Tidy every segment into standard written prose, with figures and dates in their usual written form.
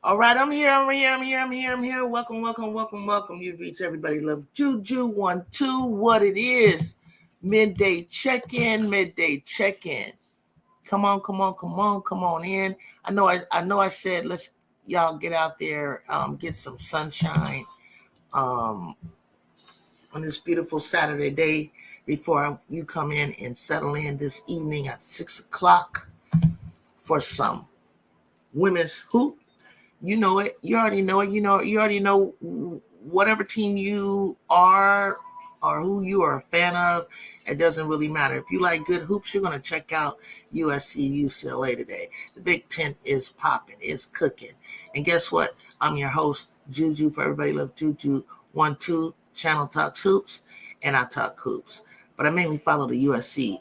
All right, I'm here. Welcome. You've reached Everybody Love Juju12. What it is, midday check-in. Come on in. I know I said let's y'all get out there, get some sunshine on this beautiful Saturday day before you come in and settle in this evening at 6:00 for some women's hoop. You know it. You already know it. You already know whatever team you are or who you are a fan of. It doesn't really matter. If you like good hoops, you're going to check out USC UCLA today. The Big Ten is popping. It's cooking. And guess what? I'm your host, Juju, for Everybody Love Juju12. Channel talks hoops, and I talk hoops. But I mainly follow the USC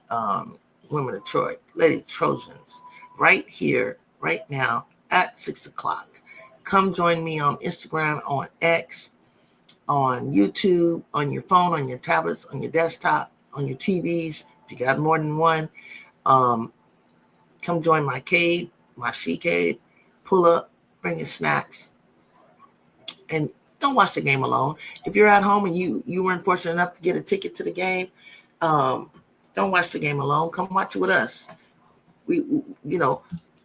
Women of Troy, Lady Trojans, right here, right now at 6:00. Come join me on Instagram, on X, on YouTube, on your phone, on your tablets, on your desktop, on your TVs. If you got more than one, come join my cave, my she cave. Pull up, bring your snacks, and don't watch the game alone. If you're at home and you weren't fortunate enough to get a ticket to the game, don't watch the game alone. Come watch it with us.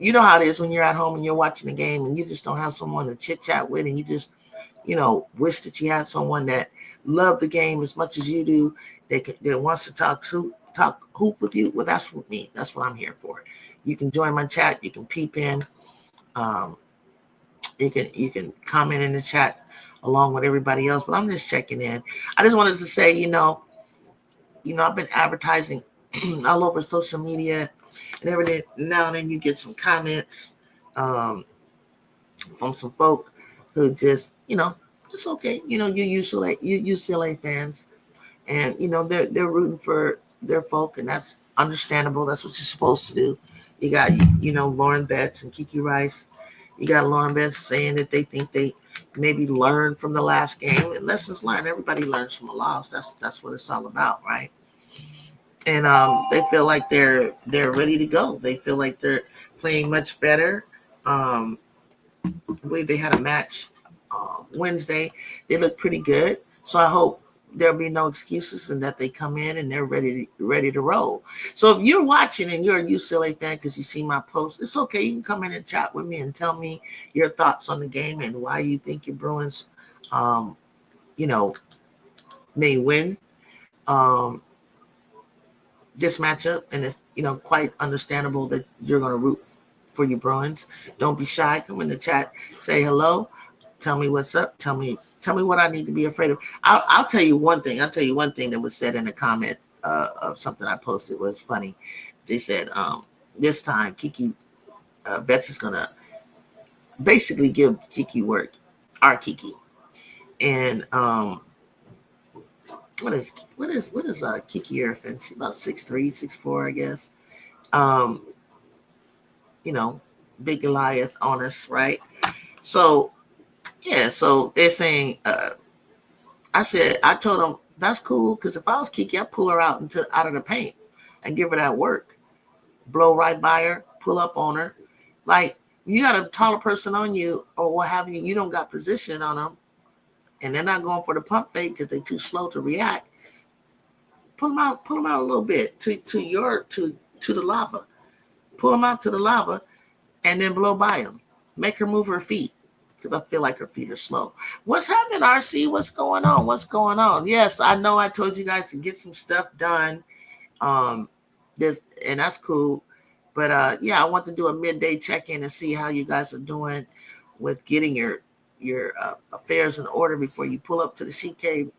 You know how it is when you're at home and you're watching the game and you just don't have someone to chit chat with, and you just, wish that you had someone that loved the game as much as you do, that wants to talk hoop with you. Well, that's with me. That's what I'm here for. You can join my chat. You can peep in. You can comment in the chat along with everybody else. But I'm just checking in. I just wanted to say, I've been advertising all over social media. And every day, now and then you get some comments from some folk who just, it's okay. You UCLA fans, and they're rooting for their folk, and that's understandable. That's what you're supposed to do. You got Lauren Betts and Kiki Rice. You got Lauren Betts saying that they think they maybe learned from the last game, and lessons learned. Everybody learns from a loss. That's what it's all about, right? And they feel like they're ready to go. They feel like they're playing much better. I believe they had a match Wednesday. They look pretty good. So I hope there'll be no excuses and that they come in and they're ready to roll. So if you're watching and you're a UCLA fan because you see my post, it's okay. You can come in and chat with me and tell me your thoughts on the game and why you think your Bruins, may win. This matchup, and it's quite understandable that you're going to root for your Bruins. Don't be shy. Come in the chat, say hello, tell me what's up, tell me what I need to be afraid of. I'll tell you one thing. That was said in the comment of something I posted was funny. They said this time Kiki Betts is going to basically give Kiki work, our Kiki, and what is Kiki Irfin? She's about 6'3", 6'4", I guess. Big Goliath on us, right? So yeah, so they're saying I told them that's cool, because if I was Kiki, I'd pull her out of the paint and give her that work. Blow right by her, pull up on her. Like, you got a taller person on you or what have you, you don't got position on them, and they're not going for the pump fake because they're too slow to react. Pull them out a little bit to the lava. Pull them out to the lava, and then blow by them. Make her move her feet, because I feel like her feet are slow. What's happening, RC? What's going on? Yes, I know I told you guys to get some stuff done. And that's cool. But I want to do a midday check-in and see how you guys are doing with getting your your affairs in order before you pull up to the She Cave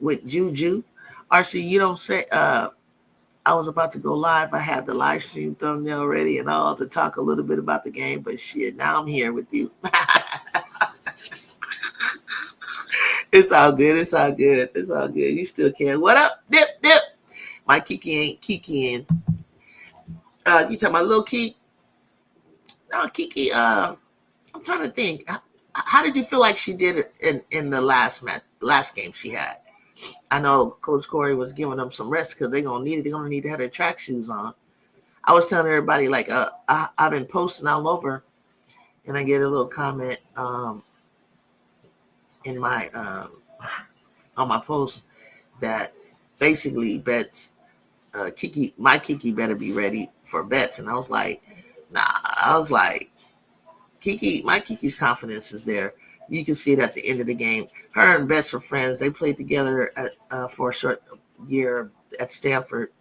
with Juju. RC, you don't say. I was about to go live. I had the live stream thumbnail ready and all to talk a little bit about the game, but shit, now I'm here with you. It's all good. It's all good. It's all good. You still can. What up? Dip, dip. My Kiki ain't Kiki in. You talking about little Kiki? No, Kiki. I'm trying to think. How did you feel like she did in the last game she had? I know Coach Corey was giving them some rest because they're gonna need it. They're gonna need to have their track shoes on. I was telling everybody like I've been posting all over, and I get a little comment in my on my post that basically bets my Kiki better be ready for bets, and I was like, nah. I was like, my Kiki's confidence is there. You can see it at the end of the game. Her and Bets were friends. They played together for a short year at Stanford,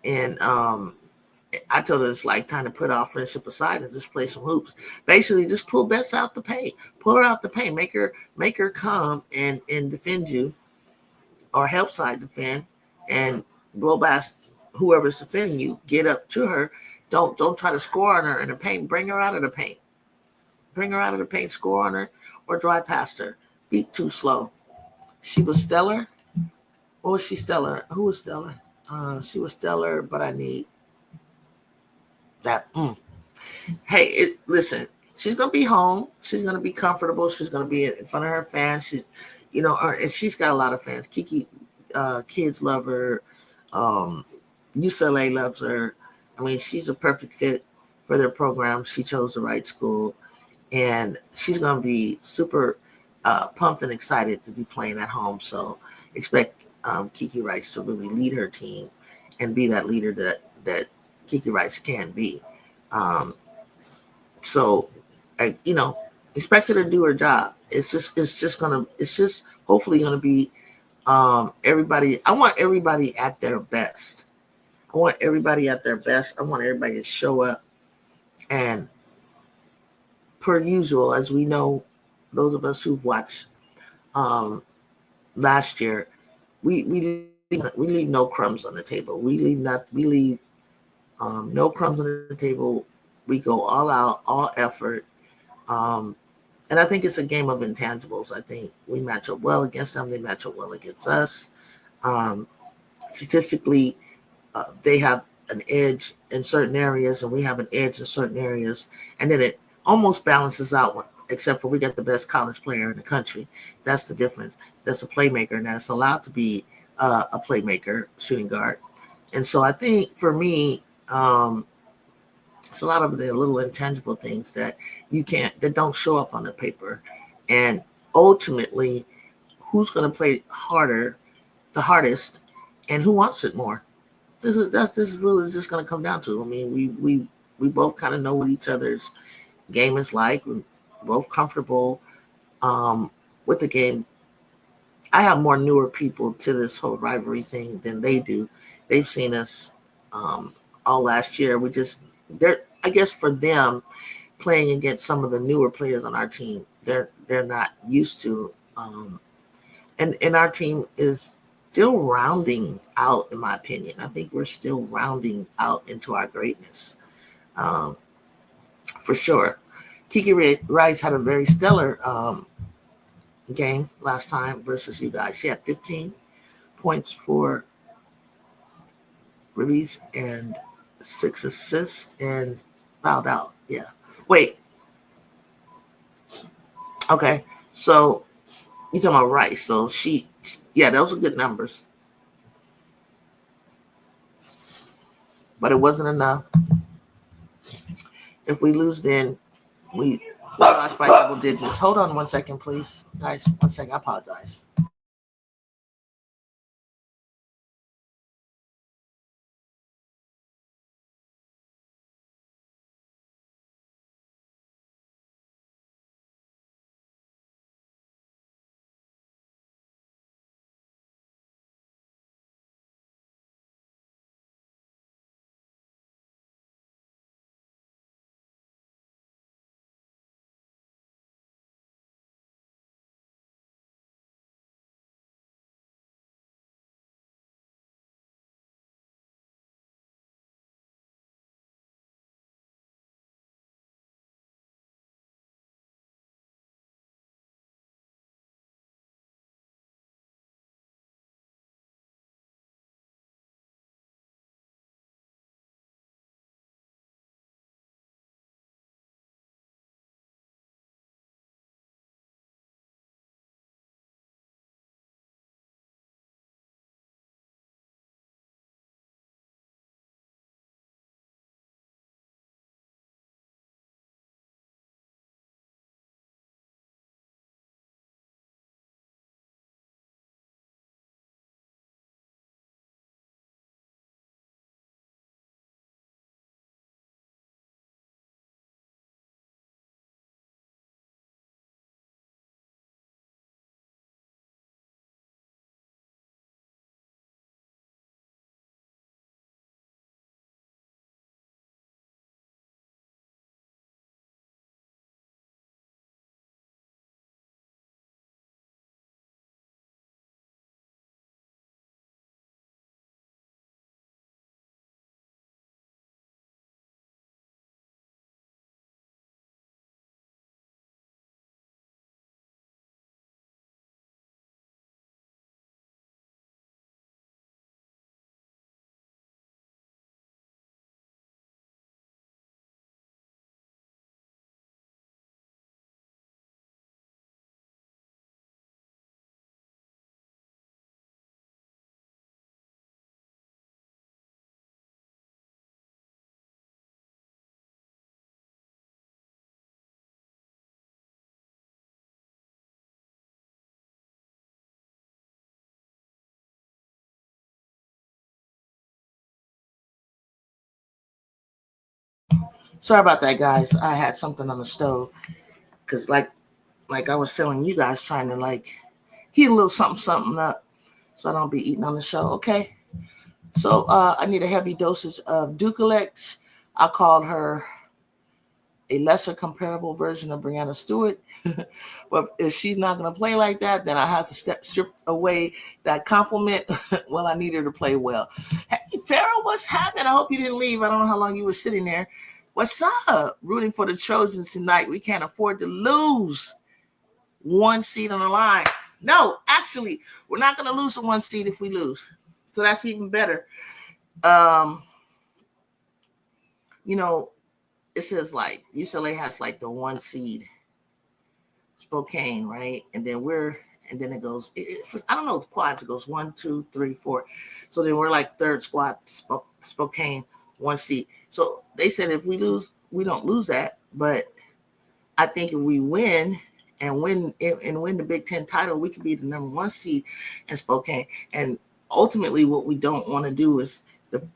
and I told her it's like time to put our friendship aside and just play some hoops. Basically, just pull Bets out the paint, pull her out the paint, make her come and defend you, or help side defend, and blow past whoever's defending you. Get up to her. Don't try to score on her in the paint. Bring her out of the paint. Bring her out of the paint, score on her, or drive past her. Beat too slow. She was stellar. Or was she stellar? Who was stellar? She was stellar, but I need that. Hey, listen. She's gonna be home. She's gonna be comfortable. She's gonna be in front of her fans. She's, and she's got a lot of fans. Kiki, kids love her. UCLA loves her. I mean, she's a perfect fit for their program. She chose the right school. And she's going to be super pumped and excited to be playing at home. So expect Kiki Rice to really lead her team and be that leader that Kiki Rice can be. So expect her to do her job. It's just hopefully going to be everybody. I want everybody at their best. I want everybody at their best. I want everybody to show up, and per usual, as we know, those of us who've watched last year, we leave no crumbs on the table. We leave no crumbs on the table. We go all out, all effort, and I think it's a game of intangibles. I think we match up well against them. They match up well against us. Statistically, they have an edge in certain areas, and we have an edge in certain areas, and then it almost balances out, except for we got the best college player in the country. That's the difference. That's a playmaker, and that's allowed to be a playmaker, shooting guard. And so I think for me, it's a lot of the little intangible things that that don't show up on the paper. And ultimately, who's going to play the hardest, and who wants it more? This is really just going to come down to. I mean, we both kind of know what each other's game is like. We're both comfortable with the game. I have more newer people to this whole rivalry thing than they do. They've seen us all last year. I guess for them, playing against some of the newer players on our team, they're not used to. And our team is still rounding out, in my opinion. I think we're still rounding out into our greatness, for sure. Kiki Rice had a very stellar game last time versus you guys. She had 15 points for release and 6 assists and fouled out. Yeah. Wait. Okay. So you talking about Rice. So those are good numbers. But it wasn't enough. If we lose, then we lost by double digits. Hold on 1 second, please. Guys, 1 second. I apologize. Sorry about that, guys. I had something on the stove because, like I was telling you guys, trying to like heat a little something up so I don't be eating on the show. Okay. So I need a heavy dosage of Ducalex. I called her a lesser comparable version of Brianna Stewart. But if she's not going to play like that, then I have to strip away that compliment. Well, I need her to play well. Hey, Farrah, what's happening? I hope you didn't leave. I don't know how long you were sitting there. What's up? Rooting for the Trojans tonight. We can't afford to lose one seed on the line. No, actually, we're not going to lose a one seed if we lose. So that's even better. You know, it says like UCLA has like the one seed, Spokane, right? And then it goes, I don't know the quads, it goes 1, 2, 3, 4. So then we're like third squad, Spokane, one seed. So they said if we lose, we don't lose that. But I think if we win and win the Big Ten title, we could be the number one seed in Spokane. And ultimately, what we don't want to do is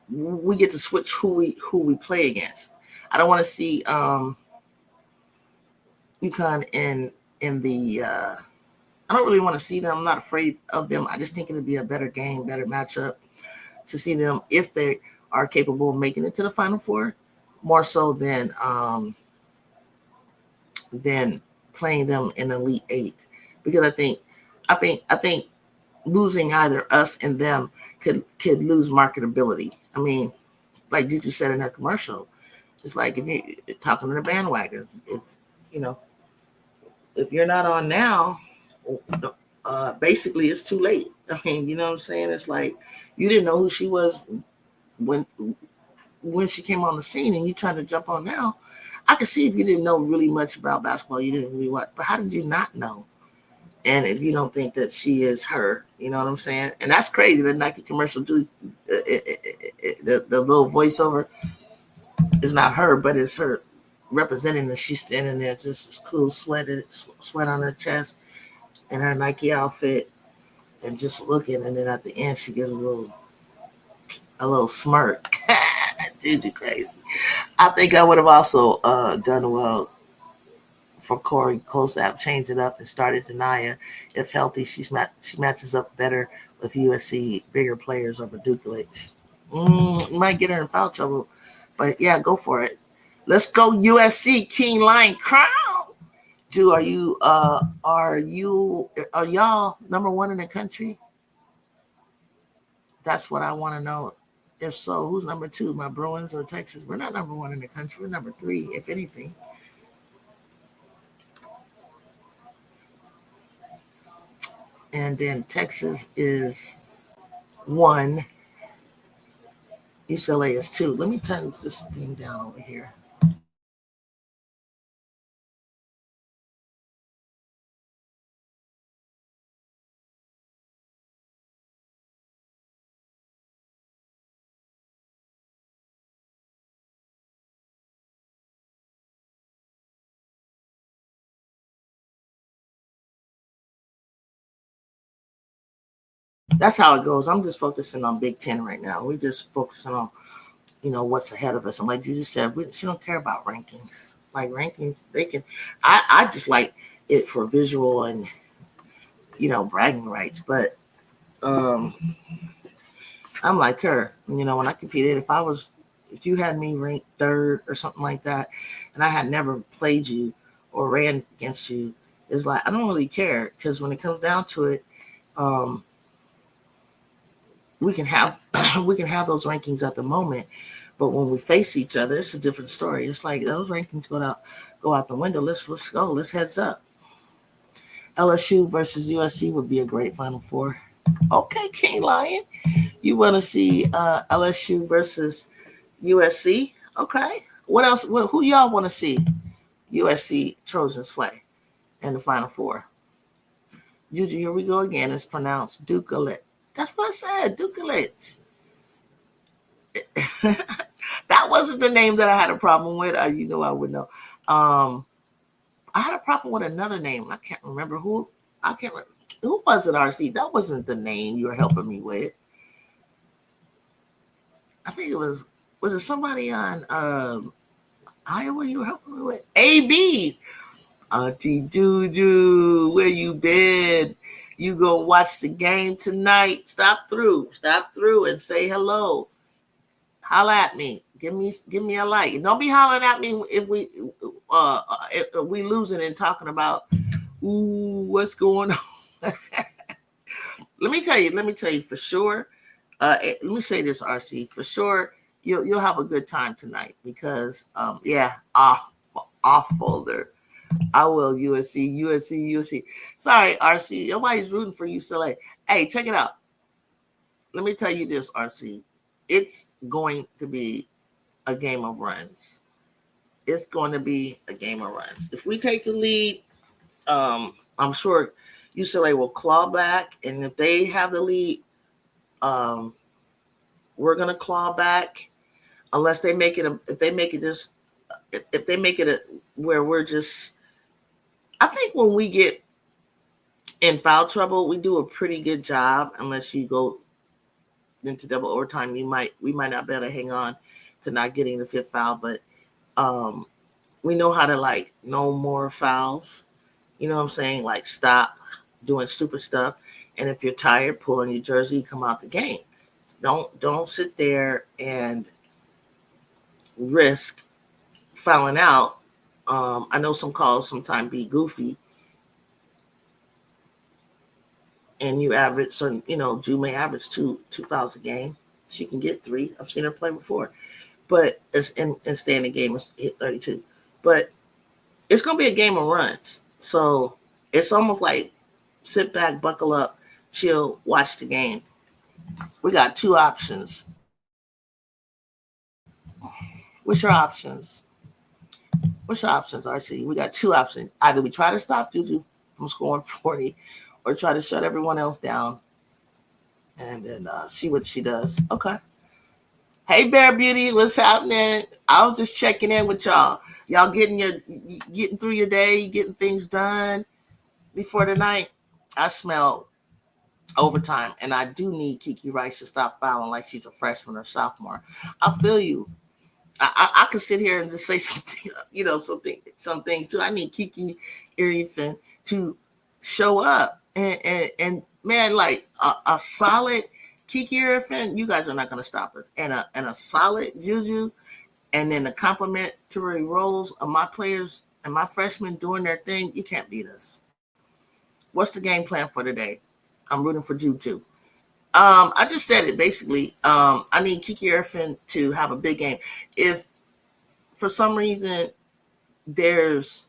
we get to switch who we play against. I don't want to see UConn in the. I don't really want to see them. I'm not afraid of them. I just think it'll be a better game, better matchup to see them if they are capable of making it to the Final Four, more so than playing them in the Elite Eight, because I think losing either us and them could lose marketability. I mean, like you just said in her commercial, it's like if you're talking to the bandwagon, if you're not on now, basically it's too late. I mean, you know what I'm saying? It's like you didn't know who she was when she came on the scene, and you trying to jump on now. I could see if you didn't know really much about basketball, you didn't really watch. But how did you not know? And if you don't think that she is her, you know what I'm saying? And that's crazy. The Nike commercial, the little voiceover is not her, but it's her representing that she's standing there just as cool, sweat on her chest in her Nike outfit and just looking. And then at the end, she gives a little smirk. Juju crazy. I think I would have also done well for Corey Kosap, changed it up and started Janaya. If healthy, she matches up better with USC bigger players over Ducalex. You might get her in foul trouble, but yeah, go for it. Let's go USC King Lion Crown. Ju, are y'all number one in the country? That's what I want to know. If so, who's number two? My Bruins or Texas? We're not number one in the country. We're number three, if anything. And then Texas is 1. UCLA is 2. Let me turn this thing down over here. That's how it goes. I'm just focusing on Big Ten right now. We're just focusing on, what's ahead of us. And like you just said, she don't care about rankings. Like rankings, they can. I just like it for visual and bragging rights. But I'm like her. When I competed, if you had me ranked third or something like that, and I had never played you or ran against you, it's like I don't really care, because when it comes down to it, we can have those rankings at the moment, but when we face each other, it's a different story. It's like those rankings go out the window. Let's go. Let's heads up. LSU versus USC would be a great Final Four. Okay, King Lion, you want to see LSU versus USC? Okay. What else? Who y'all want to see USC Trojans play in the Final Four? Juju, here we go again. It's pronounced Ducalet. That's what I said, Ducalet. That wasn't the name that I had a problem with. I would know. I had a problem with another name. I can't remember who. Who was it, RC? That wasn't the name you were helping me with. I think it was it somebody on Iowa, you were helping me with AB. Auntie Juju, where you been? You go watch the game tonight. Stop through and say hello. Holla at me. Give me a like. Don't be hollering at me if we losing and talking about what's going on. Let me tell you for sure. Let me say this, RC, for sure. You'll have a good time tonight because off folder. I will. USC. Sorry, RC. Nobody's rooting for UCLA. Hey, check it out. Let me tell you this, RC. It's going to be a game of runs. It's going to be a game of runs. If we take the lead, I'm sure UCLA will claw back, and if they have the lead, we're gonna claw back. Unless they make it where we're just. I think when we get in foul trouble, we do a pretty good job. Unless you go into double overtime, we might not be able to hang on to not getting the fifth foul, but we know how to no more fouls. You know what I'm saying? Like, stop doing stupid stuff. And if you're tired, pull on your jersey, come out the game. Don't sit there and risk fouling out. I know some calls sometimes be goofy, and you average certain. Ju may average two fouls a game. She can get 3. I've seen her play before, but and stay in the game hit 32. But it's gonna be a game of runs. So it's almost like sit back, buckle up, chill, watch the game. We got 2 options. What's your options? RC? We got 2 options. Either we try to stop Juju from scoring 40 or try to shut everyone else down and then see what she does. Okay. Hey, Bear Beauty, what's happening? I was just checking in with y'all. Y'all getting through your day, getting things done before the night. I smell overtime, and I do need Kiki Rice to stop fouling like she's a freshman or sophomore. I feel you. I could sit here and just say something, some things too. I need Kiki Irifin to show up and man, like a solid Kiki Irifin. You guys are not going to stop us. And a solid Juju, and then the complementary roles of my players and my freshmen doing their thing. You can't beat us. What's the game plan for today? I'm rooting for Juju. I just said it basically. I need Kiki Irifin to have a big game. If for some reason there's,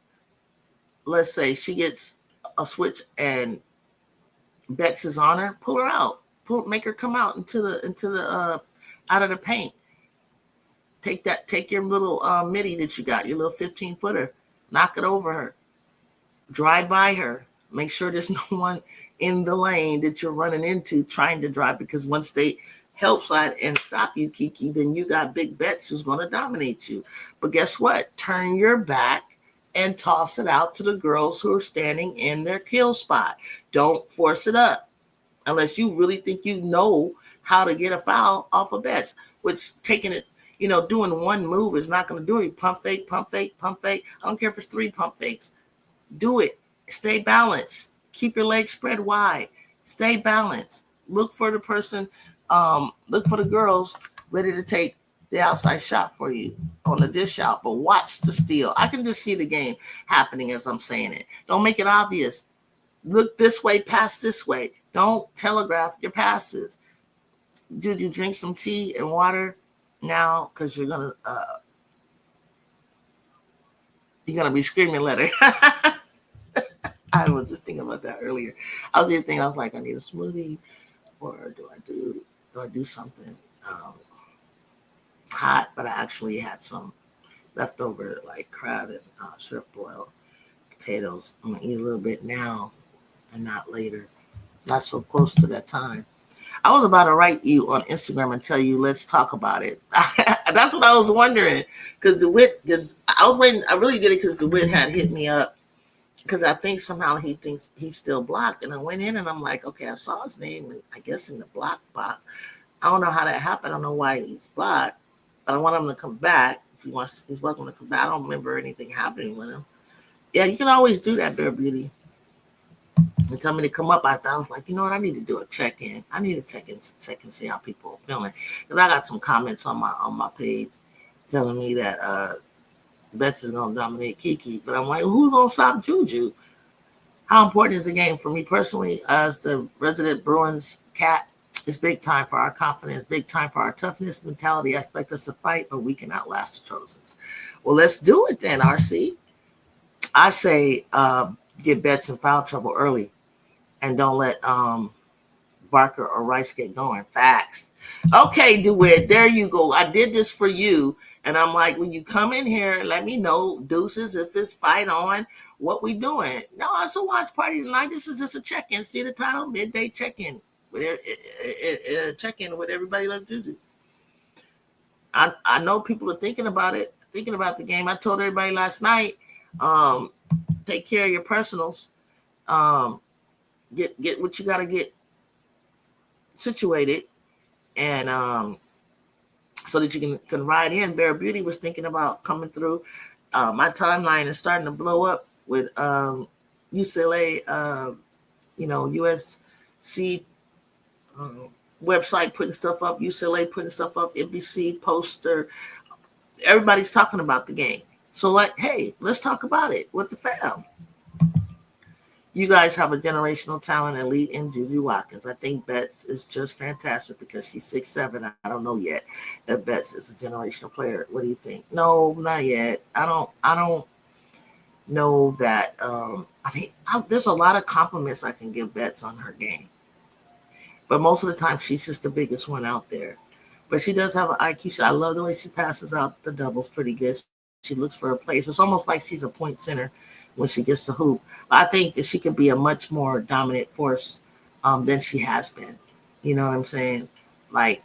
let's say she gets a switch and Betts is on her, pull her out. Make her come out into the out of the paint. Take your little midi that you got, your little 15-footer, knock it over her, drive by her. Make sure there's no one in the lane that you're running into trying to drive, because once they help side and stop you, Kiki, then you got Big Betts who's going to dominate you. But guess what? Turn your back and toss it out to the girls who are standing in their kill spot. Don't force it up unless you really think you know how to get a foul off of Betts, which taking it, doing one move is not going to do it. Pump fake, pump fake, pump fake. I don't care if it's 3 pump fakes. Do it. Stay balanced. Keep your legs spread wide. Stay balanced. Look for the person, look for the girls ready to take the outside shot for you on the dish out, but watch the steal. I can just see the game happening as I'm saying it. Don't make it obvious. Look this way, pass this way. Don't telegraph your passes. Dude, you drink some tea and water now because you're gonna be screaming letter. I was just thinking about that earlier. I was even thinking, I was like, I need a smoothie, or do I do something hot? But I actually had some leftover, like crab and shrimp boiled potatoes. I'm gonna eat a little bit now and not later. Not so close to that time. I was about to write you on Instagram and tell you, let's talk about it. That's what I was wondering, because I was waiting. I really did it because DeWitt had hit me up. Because I think somehow he thinks he's still blocked. And I went in and I'm like, okay, I saw his name, and I guess in the block box. I don't know how that happened. I don't know why he's blocked. But I want him to come back he wants, he's welcome to come back. I don't remember anything happening with him. Yeah, you can always do that, Bear Beauty. And tell me to come up. I was like, you know what? I need to do a check-in. I need to check and see how people are feeling. Because I got some comments on my page telling me that Betts is gonna dominate Kiki. But I'm like, who's gonna stop Juju? How important is the game for me personally as the resident Bruins cat? It's big time for our confidence, big time for our toughness mentality. I expect us to fight, but we can outlast the Trojans. Well, let's do it then, RC. I say get Betts in foul trouble early and don't let Barker or Rice get going. Facts. Okay, DeWitt, there you go. I did this for you. And I'm like, when you come in here, let me know, deuces, if it's fight on, what we doing. No, it's a watch party tonight. This is just a check-in. See the title? Midday check-in. Check-in with Everybody Loves Juju. I know people are thinking about it, thinking about the game. I told everybody last night, take care of your personals. Get what you got to get situated, and so that you can ride in. Bear Beauty was thinking about coming through. My timeline is starting to blow up with UCLA, USC website putting stuff up, UCLA putting stuff up, NBC poster. Everybody's talking about the game. So like, hey, let's talk about it with the fam. You guys have a generational talent, elite in Juju Watkins. I think Betts is just fantastic because she's 6'7". I don't know yet if Betts is a generational player. What do you think? No, not yet. I don't know that. There's a lot of compliments I can give Betts on her game, but most of the time she's just the biggest one out there. But she does have an IQ. I love the way she passes out the doubles pretty good. She looks for a place. It's almost like she's a point center when she gets to hoop. But I think that she could be a much more dominant force than she has been. You know what I'm saying? Like,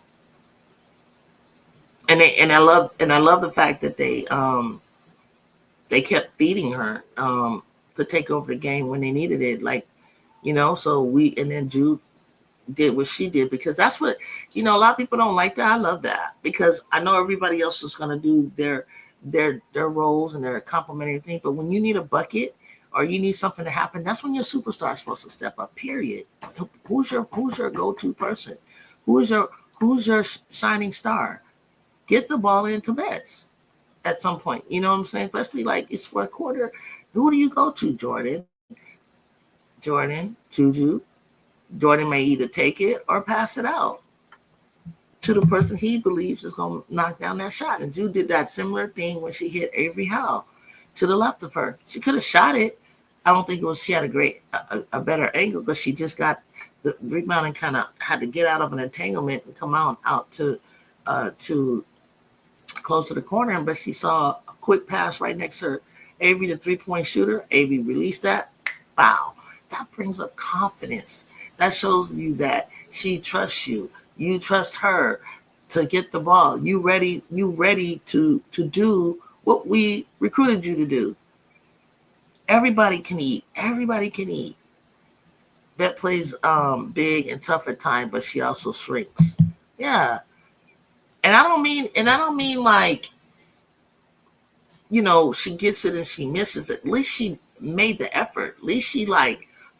and I love the fact that they kept feeding her to take over the game when they needed it. Like, so and then Jude did what she did, because that's what, a lot of people don't like that. I love that because I know everybody else is going to do their roles and their complimentary thing. But when you need a bucket or you need something to happen, that's when your superstar is supposed to step up, period. Who's your go-to person? Who's your shining star? Get the ball into Betts at some point. You know what I'm saying? Especially like it's for a quarter. Who do you go to? Jordan, Juju. Jordan may either take it or pass it out to the person he believes is going to knock down that shot. And Jude did that similar thing when she hit Avery Howell to the left of her. She could have shot it. I don't think she had a better angle, because she just got the rebound and kind of had to get out of an entanglement and come out to close to the corner. But she saw a quick pass right next to her. Avery, the three-point shooter. Avery released that. Wow. That brings up confidence. That shows you that she trusts you. You trust her to get the ball. You ready to do what we recruited you to do. Everybody can eat. Bet plays big and tough at times, but she also shrinks. Yeah. And I don't mean like, she gets it and she misses it. At least she made the effort. At least she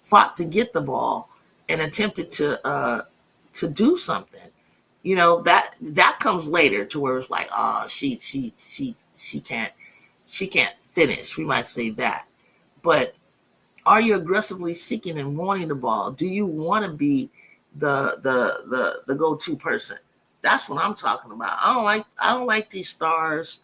fought to get the ball and attempted to do something. That comes later, to where it's like, she can't finish. We might say that. But are you aggressively seeking and wanting the ball? Do you want to be the go-to person? That's what I'm talking about. I don't like these stars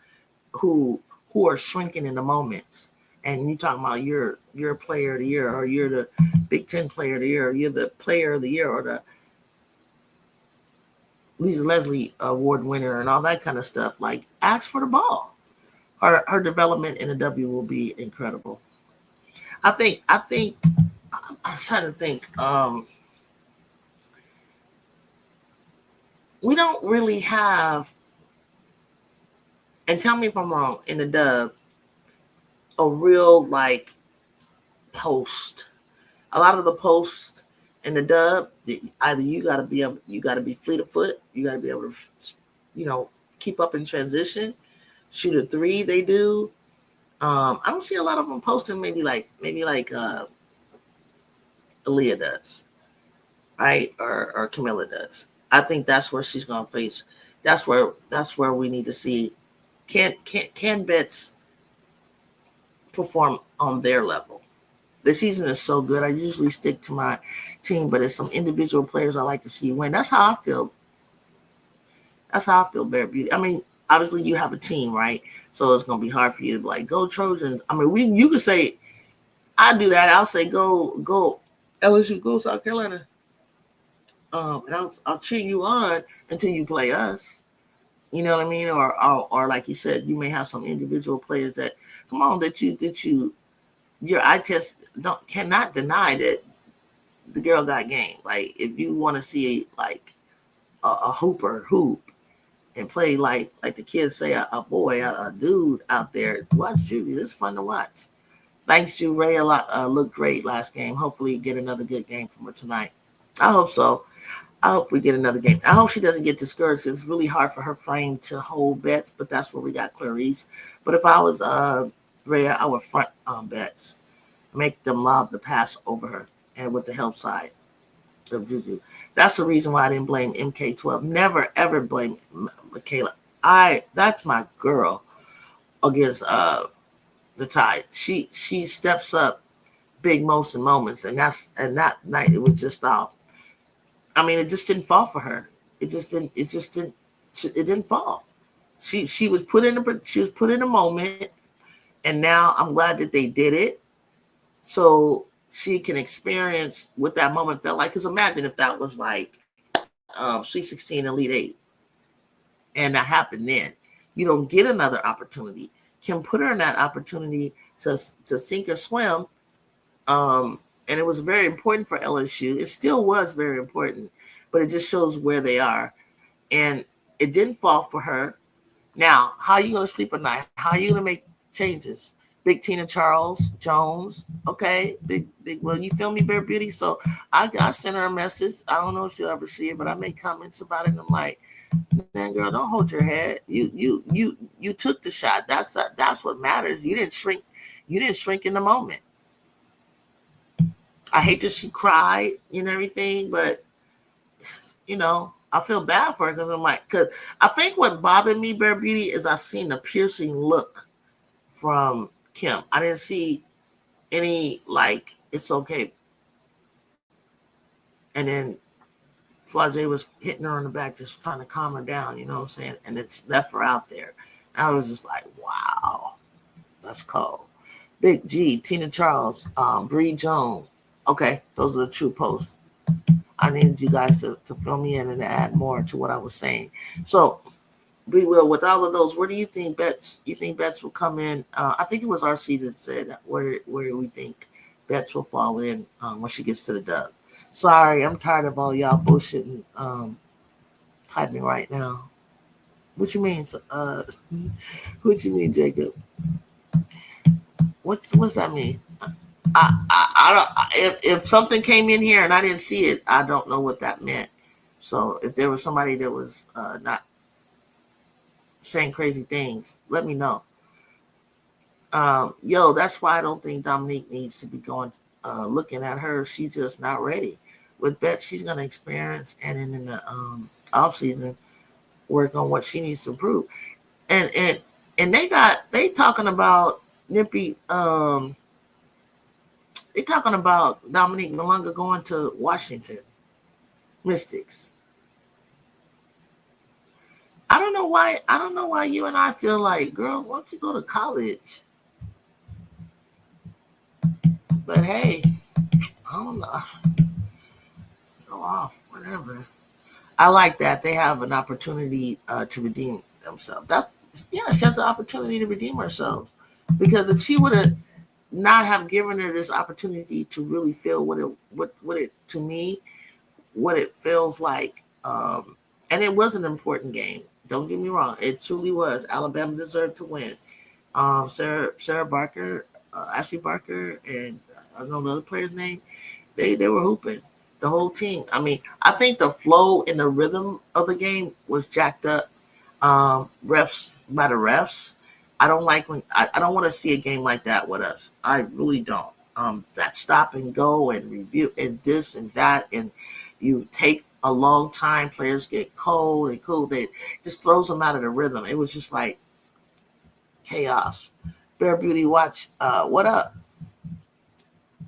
who are shrinking in the moments. And you talking about you're a player of the year, or you're the Big Ten player of the year, or you're the player of the year, or the Lisa Leslie Award winner, and all that kind of stuff. Like, ask for the ball. Her development in the W will be incredible. I think I'm trying to think. We don't really have, and tell me if I'm wrong, in the Dub, a real post. A lot of the posts in the Dub, either you got to be fleet of foot, you got to be able to, keep up in transition, shoot a three. They do. I don't see a lot of them posting. Maybe like Aaliyah does, right? Or Camilla does. I think that's where she's gonna face. That's where we need to see can Betts perform on their level. The season is so good. I usually stick to my team, but it's some individual players I like to see win. That's how I feel. That's how I feel, Bear Beauty. I mean, obviously you have a team, right? So it's gonna be hard for you to be like, go Trojans. I mean, you could say I do that. I'll say go LSU, go South Carolina. And I'll cheer you on until you play us. You know what I mean? Or like you said, you may have some individual players that come on that you your eye test cannot deny that the girl got game. Like if you want to see like a hooper hoop and play like the kids say a boy, a dude out there, watch Judy. It's fun to watch. Thanks, Ju. Ray looked great last game. Hopefully get another good game from her tonight. I hope so. I hope we get another game. I hope she doesn't get discouraged. It's really hard for her frame to hold Betts, but that's where we got Clarice. But if I was Rhea, I would front Betts, make them lob the pass over her, and with the help side of Juju. That's the reason why I didn't blame MK12. Never ever blame Michaela. That's my girl against the Tide. She steps up big most in moments, and that night it was just off. I mean, it just didn't fall for her. It didn't fall. She was put in a moment, and now I'm glad that they did it, so she can experience what that moment felt like. Because imagine if that was like Sweet 16, Elite 8, and that happened then. You don't get another opportunity. Kim put her in that opportunity to sink or swim. And it was very important for LSU. It still was very important, but it just shows where they are. And it didn't fall for her. Now, how are you going to sleep at night? How are you going to make changes? Big Tina Charles Jones. Okay. Big. Well, you feel me, Bear Beauty? So I sent her a message. I don't know if she'll ever see it, but I made comments about it. And I'm like, man, girl, don't hold your head. You took the shot. That's what matters. You didn't shrink. You didn't shrink in the moment. I hate that she cried and everything, but I feel bad for her because I think what bothered me, Bear Beauty, is I seen the piercing look from Kim. I didn't see any like it's okay. And then Flau'jae was hitting her on the back, just trying to calm her down, you know what I'm saying? And it's left her out there. And I was just like, wow, that's cold. Big G, Tina Charles, Bree Jones. Okay, those are the true posts. I needed you guys to fill me in and to add more to what I was saying. So, Bree Will, with all of those, where do you think Betts? You think Betts will come in? I think it was RC that said where we think Betts will fall in when she gets to the dub. Sorry, I'm tired of all y'all bullshitting typing right now. What you mean? What you mean, Jacob? What's that mean? I don't. If something came in here and I didn't see it, I don't know what that meant. So if there was somebody that was not saying crazy things, let me know. That's why I don't think Dominique needs to be going looking at her. She's just not ready. With Betts, she's going to experience and in the off season work on what she needs to improve. And they talking about Nippy. They talking about Dominique Malunga going to Washington Mystics. I don't know why you and I feel like, girl, why don't you go to college? But hey, I don't know. Go off, whatever. I like that they have an opportunity to redeem themselves. She has an opportunity to redeem herself, because if she would have not have given her this opportunity to really feel what it to me, what it feels like, and it was an important game. Don't get me wrong, it truly was. Alabama deserved to win. Sarah Barker, Ashley Barker, and I don't know the other player's name. They were hooping. The whole team. I mean, I think the flow and the rhythm of the game was jacked up. Refs. I don't like when I don't want to see a game like that with us. I really don't. That stop and go and review and this and that, and you take a long time. Players get cold and cool. They just throws them out of the rhythm. It was just like chaos. Bear Beauty Watch, what up?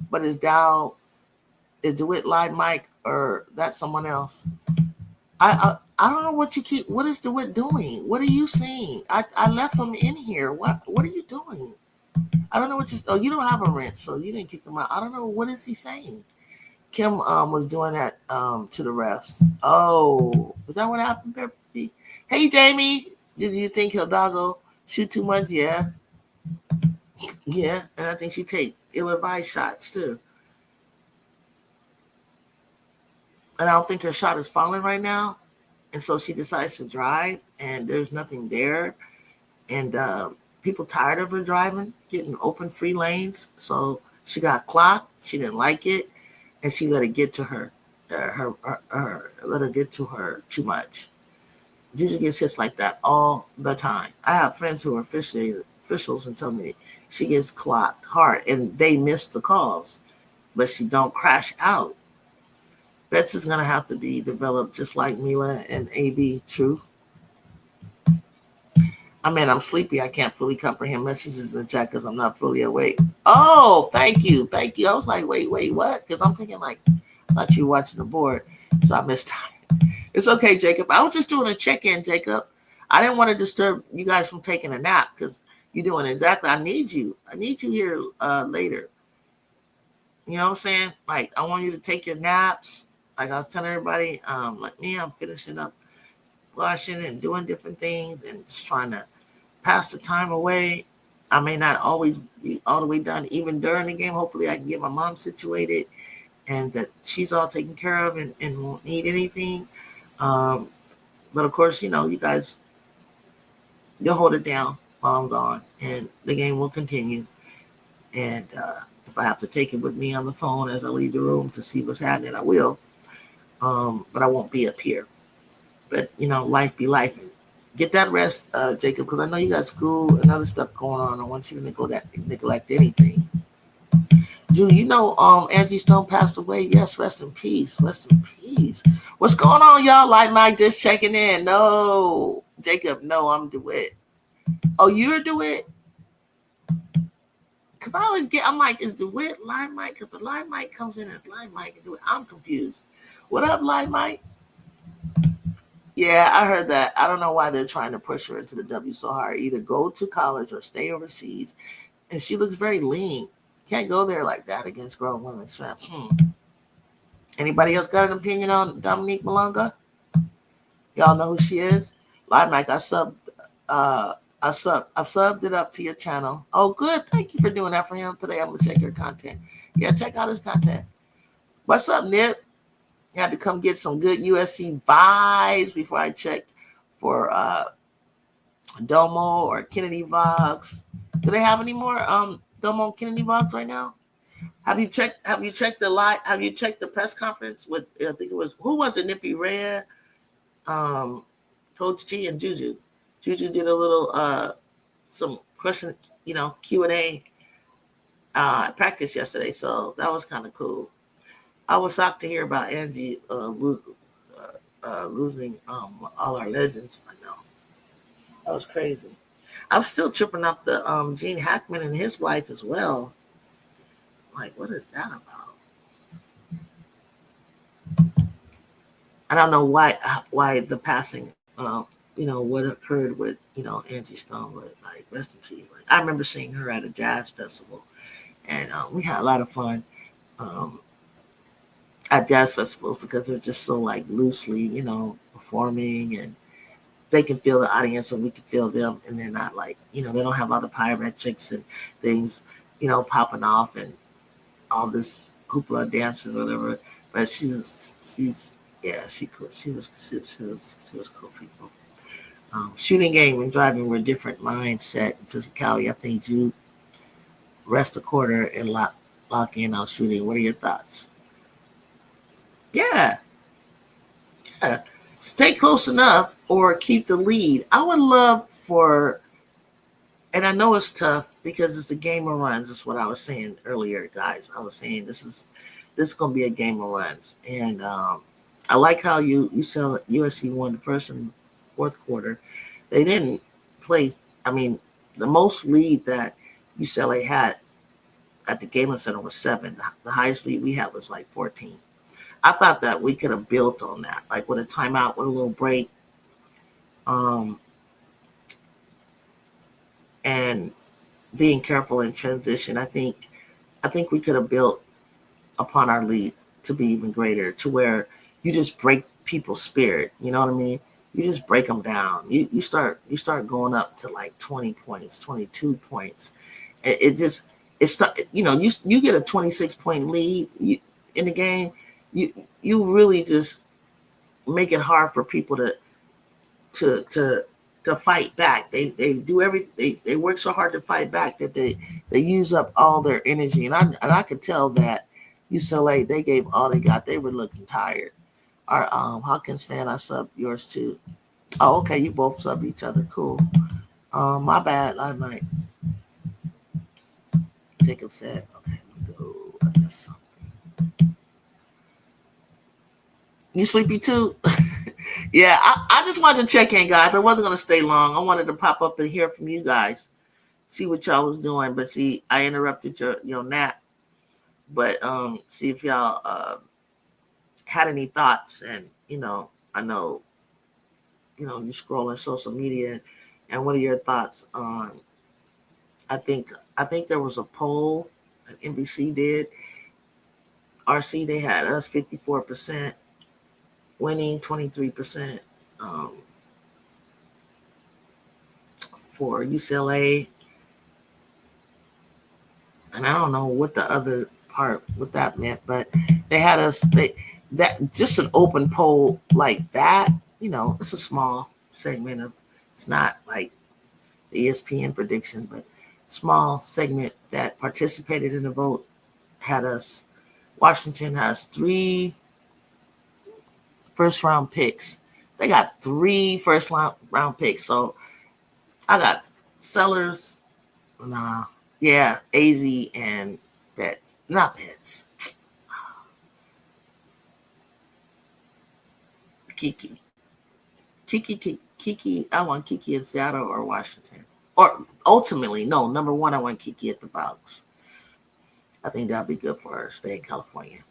But is DeWitt live mic or that's someone else? I don't know what is DeWitt doing? What are you saying? I left him in here. What are you doing? I don't know what you don't have a wrench, so you didn't kick him out. I don't know what is he saying. Kim was doing that to the refs. Oh, is that what happened, Beverly? Hey Jamie, do you think Hidalgo shoot too much? Yeah. Yeah, and I think she take ill-advised shots too. And I don't think her shot is falling right now. And so she decides to drive, and there's nothing there. And people tired of her driving, getting open free lanes. So she got clocked. She didn't like it, and she let it get to her. Let her get to her too much. Juju gets hits like that all the time. I have friends who are officials and tell me she gets clocked hard, and they miss the calls, but she don't crash out. This is going to have to be developed just like Mila and AB. True. I mean, I'm sleepy. I can't fully comprehend messages in chat because I'm not fully awake. Oh, thank you. Thank you. I was like, wait, what? Because I'm thinking like, I thought you were watching the board. So I missed time. It's okay, Jacob. I was just doing a check-in, Jacob. I didn't want to disturb you guys from taking a nap because you're doing exactly. I need you here later. You know what I'm saying? Like, I want you to take your naps. Like I was telling everybody, like me, I'm finishing up washing and doing different things and just trying to pass the time away. I may not always be all the way done, even during the game. Hopefully I can get my mom situated and that she's all taken care of and won't need anything. But of course, you guys, you'll hold it down while I'm gone and the game will continue. And if I have to take it with me on the phone as I leave the room to see what's happening, I will. But I won't be up here. But life be life. Get that rest, Jacob, because I know you got school and other stuff going on. I want you to neglect anything. Drew, Angie Stone passed away. Yes, rest in peace. Rest in peace. What's going on, y'all? Like Mike just checking in. No, Jacob, no, I'm DeWitt. Oh, you're DeWitt? Because I'm like, is DeWitt Live Mike? Because the Live Mike comes in as Live Mike and DeWitt. I'm confused. What up, Live Mike? Yeah, I heard that. I don't know why they're trying to push her into the W so hard. Either go to college or stay overseas. And she looks very lean. Can't go there like that against grown women. Anybody else got an opinion on Dominique Malonga? Y'all know who she is? Live Mike, I've subbed it up to your channel. Oh, good. Thank you for doing that for him today. I'm gonna check your content. Yeah, check out his content. What's up, Nip? I had to come get some good USC vibes before I checked for Domo or Kennedy Vox. Do they have any more Domo Kennedy Vox right now? Have you checked the live? Have you checked the press conference with? I think it was who was it? Nippy Rhea, Coach G, and Juju. Juju did a little some question, Q&A practice yesterday, so that was kind of cool. I was shocked to hear about Angie losing all our legends. I know that was crazy. I'm still tripping up the Gene Hackman and his wife as well. Like, what is that about? I don't know why the passing. What occurred with Angie Stone, but like rest in peace. Like I remember seeing her at a jazz festival, and we had a lot of fun. At jazz festivals because they're just so like loosely, performing and they can feel the audience and we can feel them and they're not like, they don't have all the pyrotechnics and things, popping off and all this hoopla dances or whatever. But she was cool people. Shooting game and driving were different mindset and physicality. I think you rest a quarter and lock in on shooting. What are your thoughts? Yeah. Stay close enough or keep the lead. I would love for And I know it's tough because it's a game of runs. That's what I was saying earlier, guys. I was saying this is gonna be a game of runs. And I like how you said USC won the first and fourth quarter. They didn't play. I mean, the most lead that UCLA had at the Galen Center was 7. The highest lead we had was like 14. I thought that we could have built on that, like with a timeout, with a little break, and being careful in transition. I think we could have built upon our lead to be even greater, to where you just break people's spirit. You know what I mean? You just break them down. You start going up to like 20 points, 22 points. It start. You know, you get a 26-point lead in the game. You really just make it hard for people to fight back. They do they work so hard to fight back that they use up all their energy. And I could tell that UCLA, they gave all they got. They were looking tired. Our Hawkins fan, I subbed yours too. Oh, okay, you both sub each other. Cool. My bad. I might. Jacob said, okay, let me go. I missed something. You sleepy too? Yeah, I just wanted to check in, guys. I wasn't going to stay long. I wanted to pop up and hear from you guys, see what y'all was doing. But see, I interrupted your nap. But see if y'all had any thoughts. And, I know, you're scrolling social media. And what are your thoughts on, I think there was a poll that NBC did. RC, they had us 54%. Winning 23% for UCLA, and I don't know what the other part what that meant, but they had us. That just an open poll like that. It's a small segment of. It's not like the ESPN prediction, but small segment that participated in the vote had us. Washington has 3 first round picks. They got 3 first round picks. So I got Sellers, AZ and Betts. Not Betts. Kiki. I want Kiki in Seattle or Washington. Or ultimately, no, number 1, I want Kiki at the Bucks. I think that'll be good for her. Stay in California.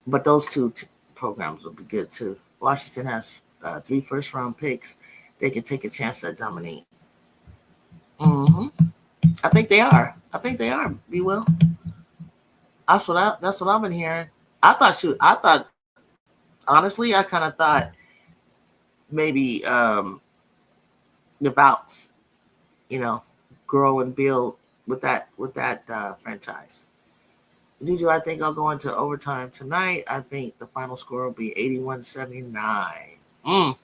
But those 2 programs will be good too. Washington has 3 first round picks. They can take a chance at dominate. I think they are. Be well. That's what I've been hearing. I thought honestly, I kind of thought maybe the Bouts, grow and build with that franchise. Juju, I think I'll go into overtime tonight. I think the final score will be 81-79.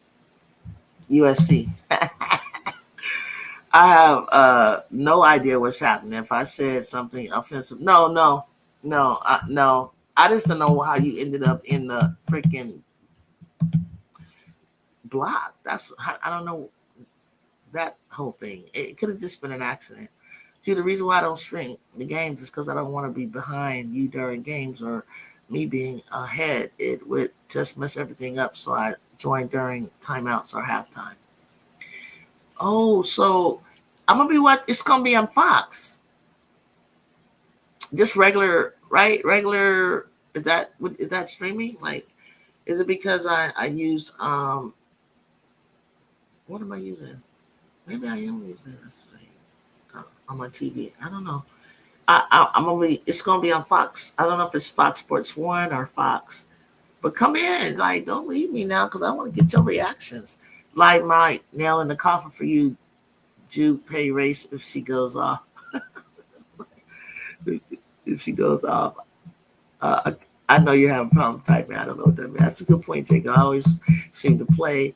USC. I have no idea what's happening. If I said something offensive, no. I just don't know how you ended up in the freaking block. I don't know that whole thing. It could have just been an accident. See, the reason why I don't stream the games is because I don't want to be behind you during games or me being ahead. It would just mess everything up. So I join during timeouts or halftime. Oh, so I'm gonna be it's gonna be on Fox. Just regular, right? Regular. Is that streaming? Like, is it because I use what am I using? Maybe I am using a stream on my TV. I don't know. I'm gonna be. It's gonna be on Fox. I don't know if it's Fox Sports 1 or Fox. But come in, like, don't leave me now because I want to get your reactions. Like my nail in the coffin for you, Jew pay race if she goes off. If she goes off, I know you have a problem typing. I don't know what that means. That's a good point, Jacob. I always seem to play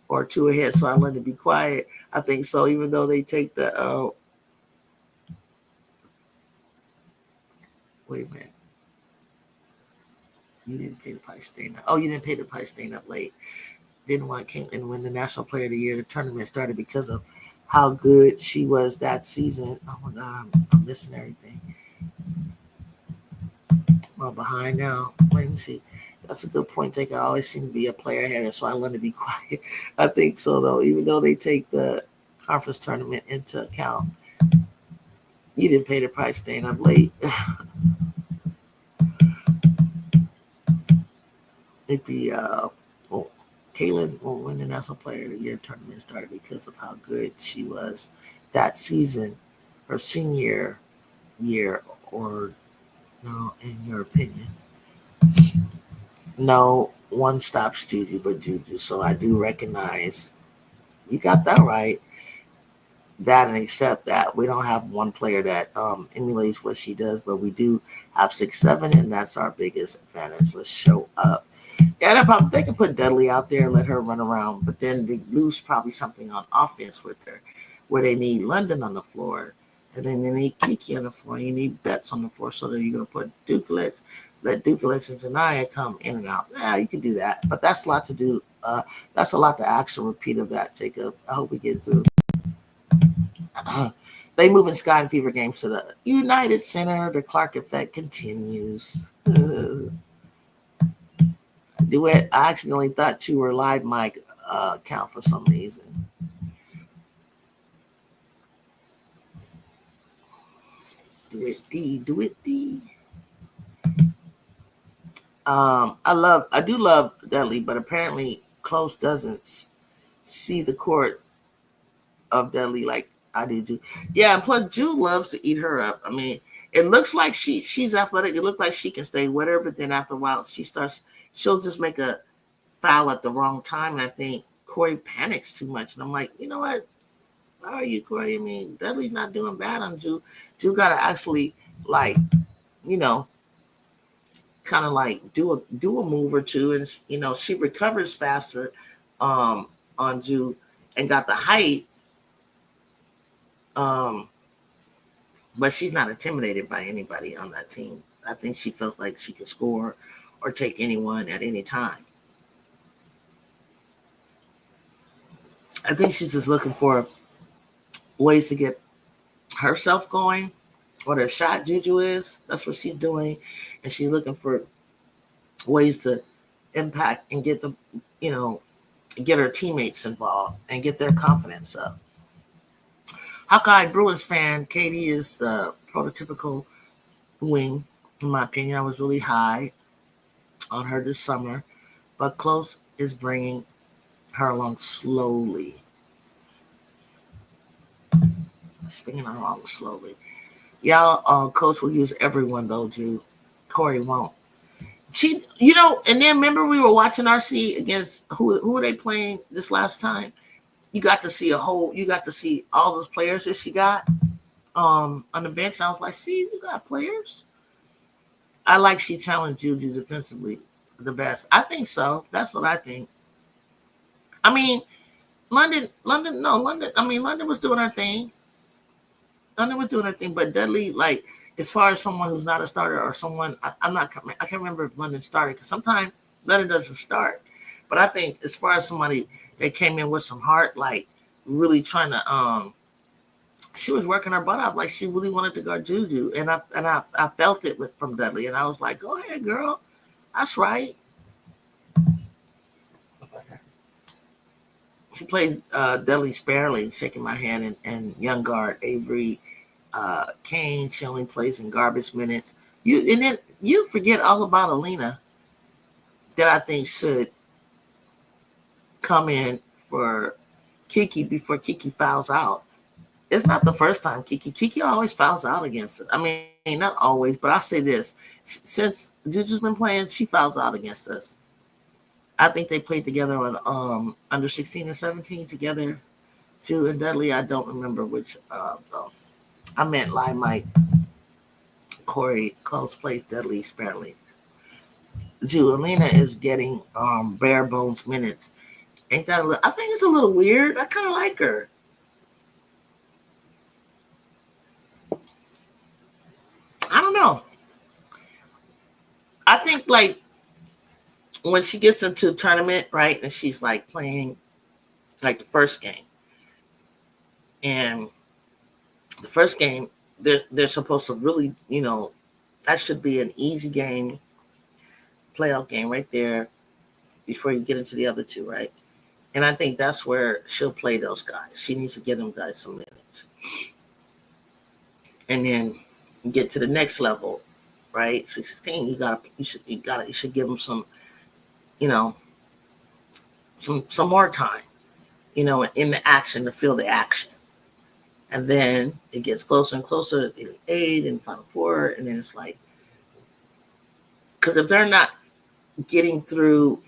or 2 ahead, so I learn to be quiet. I think so, even though they take the wait a minute. You didn't pay the price staying up. Oh, you didn't pay the price staying up late. Didn't want Caitlin win the National Player of the Year. The tournament started because of how good she was that season. Oh my God, I'm missing everything. Well, behind now. Let me see. That's a good point taker. I always seem to be a player header, so I learn to be quiet. I think so, though. Even though they take the conference tournament into account, you didn't pay the price staying up late. Maybe well, Kaylin will win the National Player of the Year tournament started because of how good she was that season, her senior year, or no, in your opinion? No one stops Juju but Juju. So I do recognize you got that right. That and accept that we don't have one player that emulates what she does, but we do have 6'7", and that's our biggest advantage. Let's show up. Yeah, they can put Dudley out there and let her run around, but then they lose probably something on offense with her, where they need London on the floor, and then they need Kiki on the floor. You need Betts on the floor, so that you're gonna put Dukelet, let Dukelet and Zanaya come in and out. Yeah, you can do that, but that's a lot to do. That's a lot to actually repeat of that, Jacob. I hope we get through. They move in Sky and Fever games to the United Center. The Clark effect continues. Duet. I accidentally thought you were live mic count for some reason. Do it D. I do love Dudley, but apparently Close doesn't see the court of Dudley like I do. Yeah, and plus Jude loves to eat her up. I mean, it looks like she's athletic. It looks like she can stay with her, but then after a while she'll just make a foul at the wrong time. And I think Corey panics too much. And I'm like, you know what? How are you, Corey? I mean, Dudley's not doing bad on Jude. Jude got to actually, like, you know, kind of like do a move or two, and she recovers faster on Jude and got the height, but she's not intimidated by anybody on that team. I think she feels like she can score or take anyone at any time. I think she's just looking for ways to get herself going, what her shot Juju is. That's what she's doing, and she's looking for ways to impact and get get her teammates involved and get their confidence up. Hawkeye Bruins fan, Katie is prototypical wing, in my opinion. I was really high on her this summer, but Close is bringing her along slowly. Bringing her along slowly. Yeah, Coach will use everyone though, Jude. Corey won't. And then remember we were watching RC against who were they playing this last time? You got to see all those players that she got on the bench. And I was like, see, you got players. I like she challenged Juju defensively the best. I think so. That's what I think. I mean, London was doing her thing. But Dudley, like, as far as someone who's not a starter or someone, I can't remember if London started, because sometimes London doesn't start. But I think as far as somebody that came in with some heart, like really trying to, she was working her butt off, like she really wanted to guard Juju, and I felt it from Dudley, and I was like, go ahead, girl, that's right. She plays Dudley sparingly, shaking my hand, and young guard Avery Kane. She only plays in garbage minutes. Then you forget all about Alina, that I think should come in for Kiki before Kiki fouls out. It's not the first time Kiki always fouls out against it. I mean, not always, but I say this: since Juju's been playing, she fouls out against us. I think they played together on under 16 and 17 together. Jude and Dudley. I don't remember which though. I meant Live Mike. Corey Close plays Dudley sparingly. Alina is getting bare bones minutes. Ain't that I think it's a little weird. I kind of like her. I don't know. I think like when she gets into a tournament, right, and she's like playing like the first game, And the first game, they're supposed to really, that should be an easy game, playoff game right there before you get into the other two, right? And I think that's where she'll play those guys. She needs to give them guys some minutes. And then get to the next level, right? 16, you should give them some, some more time, in the action, to feel the action. And then it gets closer and closer, 8 and Final Four, and then it's like, because if they're not getting through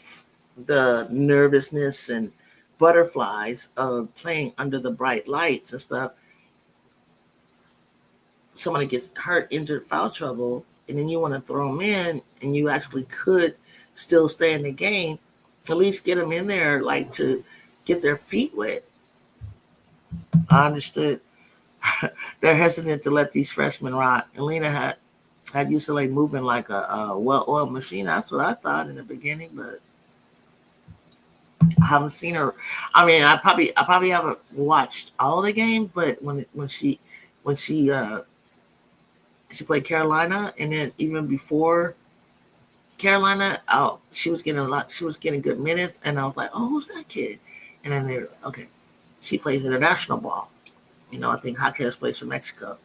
the nervousness and butterflies of playing under the bright lights and stuff, somebody gets hurt, injured, foul trouble, and then you want to throw them in, and you actually could still stay in the game, at least get them in there, like, to get their feet wet. I understood. They're hesitant to let these freshmen rot. Alina had UCLA moving like a well-oiled machine. That's what I thought in the beginning, but I haven't seen her. I mean, I probably haven't watched all of the game, but when she played Carolina, and then even before Carolina, she was getting good minutes, and I was like, oh, who's that kid? And then they're okay. She plays international ball. I think Jaquez plays for Mexico.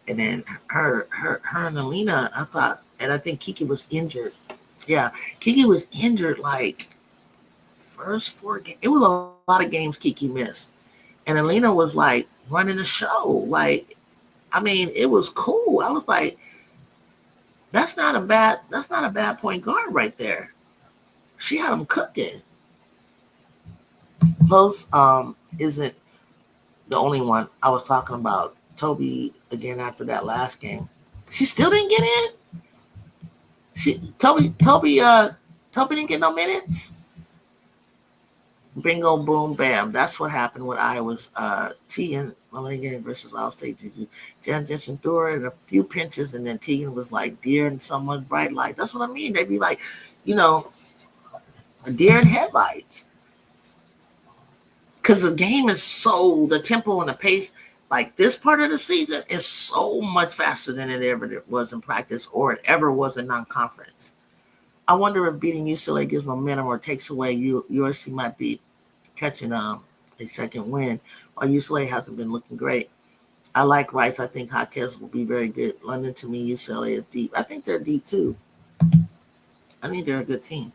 And then her and Alina, I thought, and I think Kiki was injured. Yeah, Kiki was injured like first 4 games. It was a lot of games Kiki missed. And Alina was like running the show. Like, I mean, it was cool. I was like, that's not a bad point guard right there. She had them cooking. Post isn't the only one. I was talking about Toby again after that last game. She still didn't get in. Toby didn't get no minutes. Bingo, boom, bam. That's what happened with Iowa's Tegan Malanga versus Ohio State. Juju Jen Jensen threw her in a few pinches, and then Tegan was like deer in someone's bright light. That's what I mean. They'd be like, a deer in headlights. Because the game is the tempo and the pace, like this part of the season, is so much faster than it ever was in practice, or it ever was in non-conference. I wonder if beating UCLA gives momentum or takes away. USC might be catching a second win, while UCLA hasn't been looking great. I like Rice. I think Jaquez will be very good. London, to me, UCLA is deep. I think they're deep too. I think they're a good team.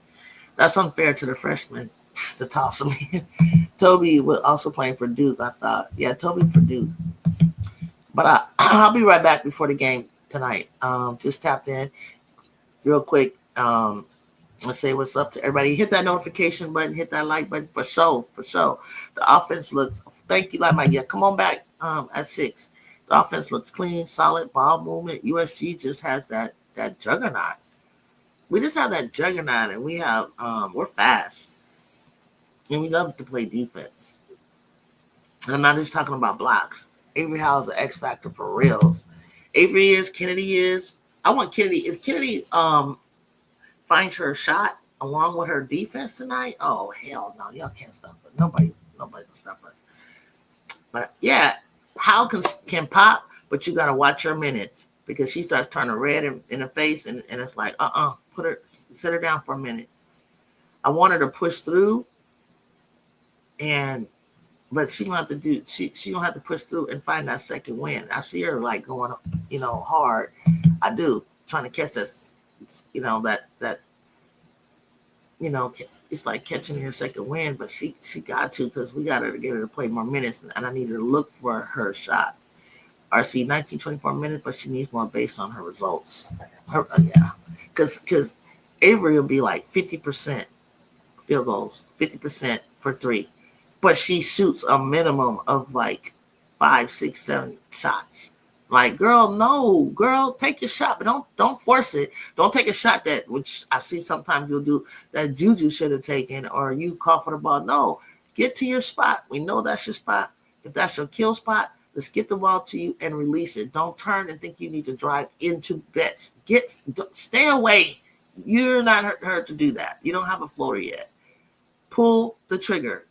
That's unfair to the freshmen to toss them in. Toby was also playing for Duke, I thought. Yeah, Toby for Duke. But I'll be right back before the game tonight. Just tapped in real quick. Let's say what's up to everybody. Hit that notification button. Hit that like button for sure. The offense looks. Thank you, like Mike. Yeah, come on back at 6. The offense looks clean, solid ball movement. USG just has that juggernaut. We just have that juggernaut, and we have we're fast. And we love to play defense. And I'm not just talking about blocks. Avery Howell's the X factor for reals. Avery is, Kennedy is. I want Kennedy. If Kennedy finds her shot along with her defense tonight, oh hell no, y'all can't stop us. Nobody can stop us. But yeah, Howell can pop, but you gotta watch her minutes, because she starts turning red in her face, and it's like set her down for a minute. I want her to push through. But she gonna have to she gonna have to push through and find that second win. I see her like going, hard. I do, trying to catch this, it's like catching your second win. But she got to, because we got her to get her to play more minutes, and I need her to look for her shot. RC 19-24 minutes, but she needs more based on her results. Because Avery will be like 50% field goals, 50% for 3. But she shoots a minimum of like 5, 6, 7 shots. Like, girl, take your shot, but don't force it. Don't take a shot which I see sometimes you'll do, that Juju should have taken, or you call for the ball. No, get to your spot. We know that's your spot. If that's your kill spot, let's get the ball to you and release it. Don't turn and think you need to drive into bets. Stay away. You're not hurt to do that. You don't have a floater yet. Pull the trigger.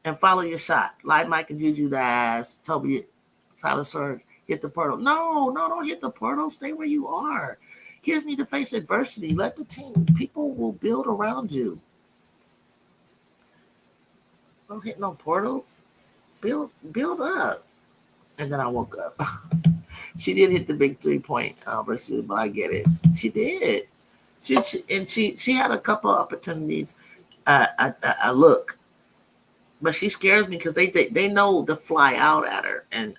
and follow your shot. Like Mike and Juju, the ass. Toby, Tyler Surge, hit the portal. No, don't hit the portal. Stay where you are. Kids need to face adversity. Let the team, people will build around you. Don't hit no portal. Build up. And then I woke up. She did hit the big 3-point versus, but I get it. She did. She had a couple of opportunities. I look, but she scares me because they know to fly out at her, and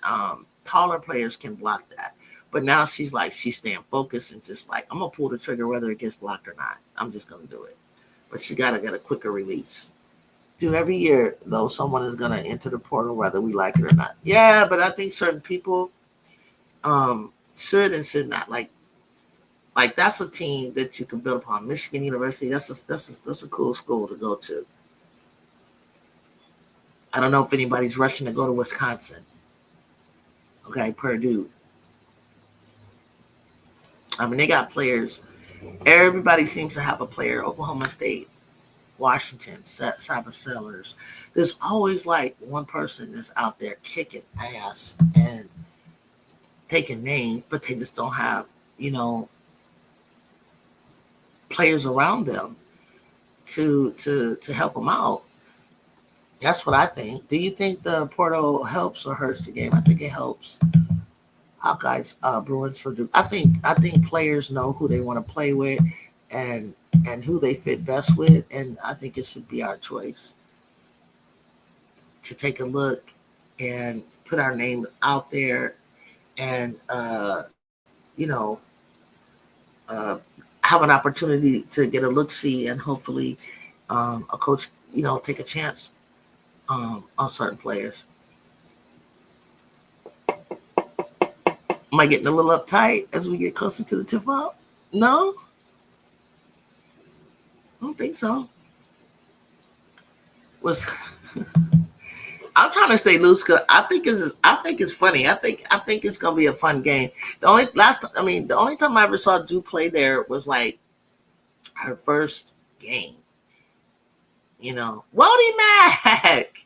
taller players can block that. But now she's staying focused and just like, I'm gonna pull the trigger whether it gets blocked or not. I'm just gonna do it. But she gotta get a quicker release. Do every year though, someone is gonna enter the portal whether we like it or not. Yeah, but I think certain people should and should not. Like that's a team that you can build upon. Michigan University, that's a cool school to go to. I don't know if anybody's rushing to go to Wisconsin. Okay, Purdue. I mean, they got players. Everybody seems to have a player. Oklahoma State, Washington, Cyber Sellers. There's always like one person that's out there kicking ass and taking names, but they just don't have, players around them to help them out. That's what I think. Do you think the portal helps or hurts the game? I think it helps. Hawkeyes, Bruins for Duke. I think players know who they want to play with and who they fit best with, and I think it should be our choice to take a look and put our name out there and have an opportunity to get a look-see and hopefully a coach, take a chance on certain players. Am I getting a little uptight as we get closer to the tip-off? No? I don't think so. I'm trying to stay loose because I think it's funny. I think it's gonna be a fun game. The only time I ever saw Drew play there was like her first game. Wody Mac,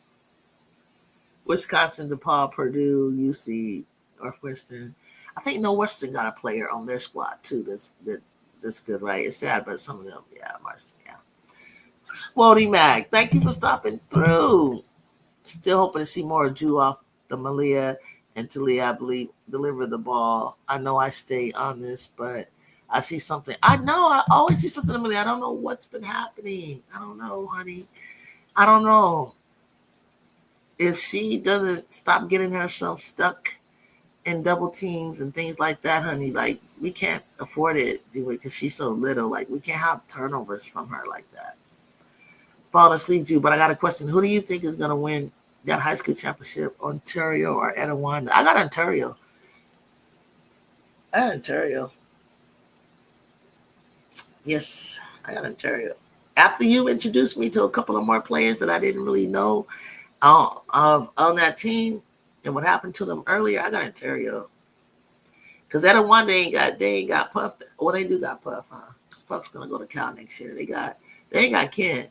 Wisconsin, DePaul, Purdue, UC, Northwestern. I think Northwestern got a player on their squad too. That's good, right? It's sad, but some of them, yeah, Marston, yeah. Wody Mac, thank you for stopping through. Still hoping to see more Jew off the Malia and Talia, I believe, deliver the ball. I know I stay on this, but I see something. I know I always see something in Malia. I don't know what's been happening. I don't know, honey. I don't know. If she doesn't stop getting herself stuck in double teams and things like that, honey, like we can't afford it, do it, because she's so little. Like we can't have turnovers from her like that. Fall asleep, Jew. But I got a question. Who do you think is going to win that high school championship, Ontario or Etiwanda? I got Ontario. Yes, I got Ontario. After you introduced me to a couple of more players that I didn't really know on that team and what happened to them earlier, I got Ontario. Because Etiwanda they ain't got Puff. Well, they do got Puff, huh? Puff's going to go to Cal next year. They ain't got Ken.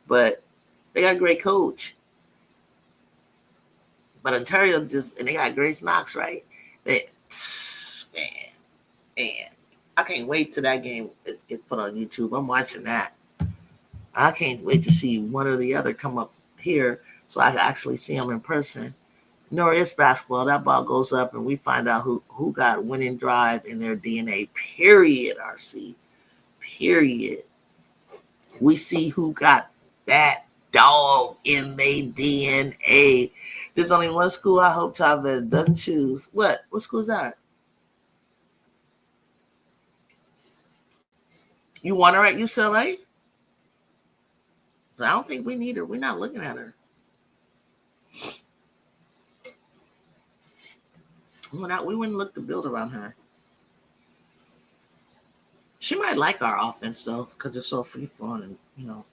But they got a great coach. But Ontario and they got Grace Knox, right? Man, I can't wait till that game gets put on YouTube. I'm watching that. I can't wait to see one or the other come up here so I can actually see them in person. Nor is basketball. That ball goes up and we find out who got winning drive in their DNA. Period, RC. Period. We see who got that dog in their DNA. There's only one school I hope Chavez doesn't choose. What school is that? You want her at UCLA? I don't think we need her. We're not looking at her. We wouldn't look to build around her. She might like our offense though, because it's so free flowing and